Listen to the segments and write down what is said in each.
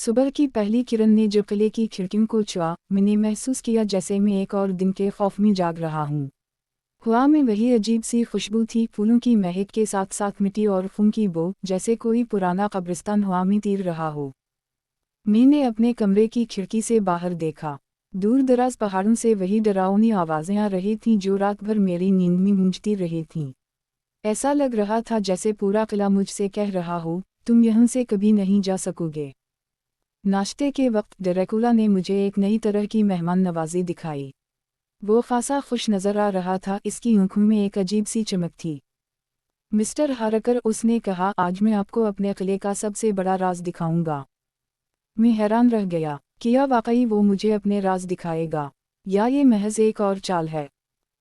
सुबह की पहली किरण ने जब किले की खिड़कियों को छुआ, मैंने महसूस किया जैसे मैं एक और दिन के खौफ में जाग रहा हूँ। हवा में वही अजीब सी खुशबू थी, फूलों की महक के साथ साथ मिट्टी और फूम की बो, जैसे कोई पुराना कब्रिस्तान हवा में तीर रहा हो। मैंने अपने कमरे की खिड़की से बाहर देखा। दूर दराज पहाड़ों से वही डरावनी आवाज़ें आ रही थीं जो रात भर मेरी नींद में गूंजती रही थीं। ऐसा लग रहा था जैसे पूरा किला मुझसे कह रहा हो, तुम यहाँ से कभी नहीं जा सकोगे। नाश्ते के वक्त ड्रैकुला ने मुझे एक नई तरह की मेहमान नवाजी दिखाई। वो खासा खुश नजर आ रहा था, इसकी आंखों में एक अजीब सी चमक थी। मिस्टर हारकर, उसने कहा, आज मैं आपको अपने किले का सबसे बड़ा राज दिखाऊंगा। मैं हैरान रह गया, क्या वाकई वो मुझे अपने राज दिखाएगा, या ये महज एक और चाल है।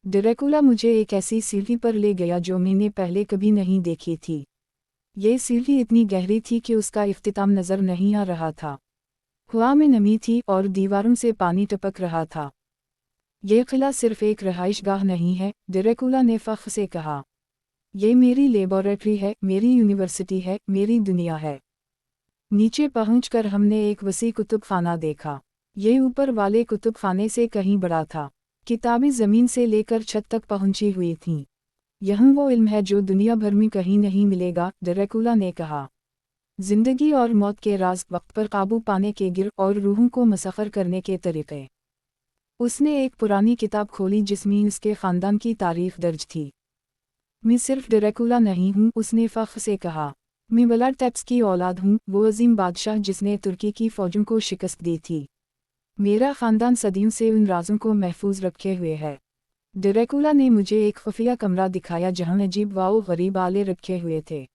ड्रैकुला मुझे एक ऐसी सीढ़ी पर ले गया जो मैंने पहले कभी नहीं देखी थी। ये सीढ़ी इतनी गहरी थी कि उसका इख्तिताम नजर नहीं आ रहा था। हवा में नमी थी और दीवारों से पानी टपक रहा था। ये किला सिर्फ एक रहाइशगाह नहीं है, ड्रैकुला ने फख्र से कहा। ये मेरी लेबोरेटरी है, मेरी यूनिवर्सिटी है, मेरी दुनिया है। नीचे पहुंचकर हमने एक वसी कुतुबखाना देखा। ये ऊपर वाले कुतुबखाने से कहीं बड़ा था। किताबें ज़मीन से लेकर छत तक पहुंची हुई थीं। यह वो इल्म है जो दुनिया भर में कहीं नहीं मिलेगा, ड्रैकुला ने कहा। जिंदगी और मौत के राज, वक्त पर काबू पाने के गिर और रूहों को मसखर करने के तरीक़े। उसने एक पुरानी किताब खोली जिसमें उसके ख़ानदान की तारीफ दर्ज थी। मैं सिर्फ ड्रैकुला नहीं हूँ, उसने फ़ख्र से कहा। मैं व्लाद टेप्स की औलाद हूँ, वो अजीम बादशाह जिसने तुर्की की फ़ौजों को शिकस्त दी थी। मेरा ख़ानदान सदियों से उन राजों को महफूज रखे हुए है। ड्रैकुला ने मुझे एक खुफिया कमरा दिखाया जहाँ अजीब वाओ गरीब आले रखे हुए थे।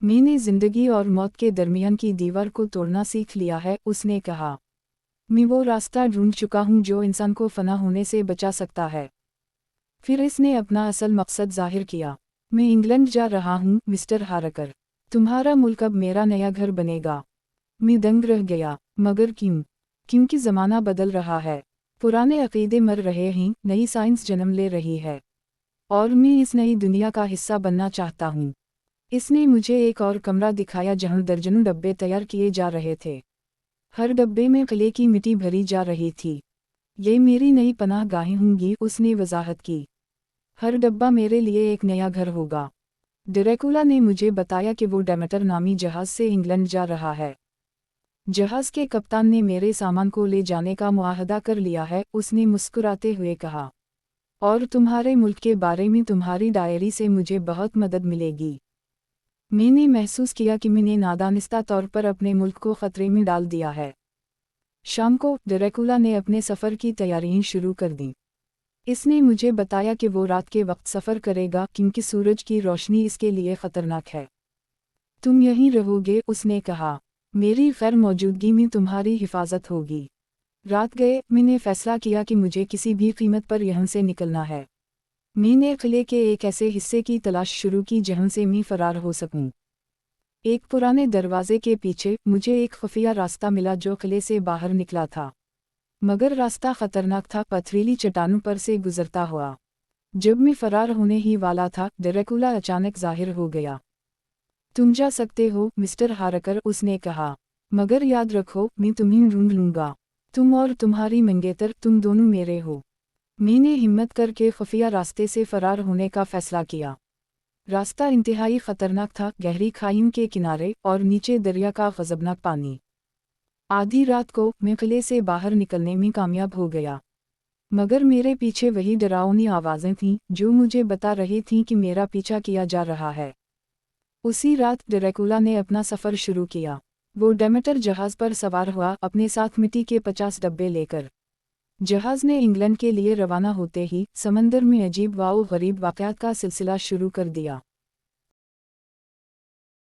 मैंने ज़िंदगी और मौत के दरमियान की दीवार को तोड़ना सीख लिया है, उसने कहा। मैं वो रास्ता ढूंढ चुका हूँ जो इंसान को फना होने से बचा सकता है। फिर इसने अपना असल मकसद जाहिर किया। मैं इंग्लैंड जा रहा हूँ, मिस्टर हारकर। तुम्हारा मुल्क अब मेरा नया घर बनेगा। मैं दंग रह गया। मगर क्यों? क्योंकि ज़माना बदल रहा है। पुराने अकीदे मर रहे हैं, नई साइंस जन्म ले रही है। और मैं इस नई दुनिया का हिस्सा बनना चाहता हूँ। इसने मुझे एक और कमरा दिखाया जहाँ दर्जनों डब्बे तैयार किए जा रहे थे। हर डब्बे में किले की मिट्टी भरी जा रही थी। ये मेरी नई पनाह गाहें होंगी, उसने वजाहत की। हर डब्बा मेरे लिए एक नया घर होगा। ड्रैकुला ने मुझे बताया कि वो डेमेटर नामी जहाज़ से इंग्लैंड जा रहा है। जहाज़ के कप्तान ने मेरे सामान को ले जाने का मुआहदा कर लिया है, उसने मुस्कुराते हुए कहा। और तुम्हारे मुल्क के बारे में तुम्हारी डायरी से मुझे बहुत मदद मिलेगी। मैंने महसूस किया कि मैंने नादानिस्ता तौर पर अपने मुल्क को खतरे में डाल दिया है। शाम को ड्रैकुला ने अपने सफ़र की तैयारियां शुरू कर दी। इसने मुझे बताया कि वो रात के वक्त सफ़र करेगा क्योंकि सूरज की रोशनी इसके लिए ख़तरनाक है। तुम यहीं रहोगे, उसने कहा। मेरी गैर मौजूदगी में तुम्हारी हिफाजत होगी। रात गए, मैंने फ़ैसला किया कि मुझे किसी भी कीमत पर यहाँ से निकलना है। मैंने किले के एक ऐसे हिस्से की तलाश शुरू की जहाँ से मैं फरार हो सकूं। एक पुराने दरवाजे के पीछे मुझे एक खुफिया रास्ता मिला जो किले से बाहर निकला था। मगर रास्ता खतरनाक था, पथरीली चट्टानों पर से गुजरता हुआ। जब मैं फरार होने ही वाला था, ड्रैकुला अचानक जाहिर हो गया। तुम जा सकते हो, मिस्टर हारकर, उसने कहा। मगर याद रखो, मैं तुम्हें ढूंढ लूंगा। तुम और तुम्हारी मंगेतर, तुम दोनों मेरे हो। मैंने हिम्मत करके खुफिया रास्ते से फरार होने का फैसला किया। रास्ता इंतहाई खतरनाक था, गहरी खाइयों के किनारे और नीचे दरिया का गजबनाक पानी। आधी रात को मैं किले से बाहर निकलने में कामयाब हो गया। मगर मेरे पीछे वही डरावनी आवाज़ें थीं जो मुझे बता रही थीं कि मेरा पीछा किया जा रहा है। उसी रात ड्रैकुला ने अपना सफ़र शुरू किया। वो डेमेटर जहाज़ पर सवार हुआ, अपने साथ मिट्टी के 50 डब्बे लेकर। जहाज़ ने इंग्लैंड के लिए रवाना होते ही समंदर में अजीब वाओ गरीब वाक़यात का सिलसिला शुरू कर दिया।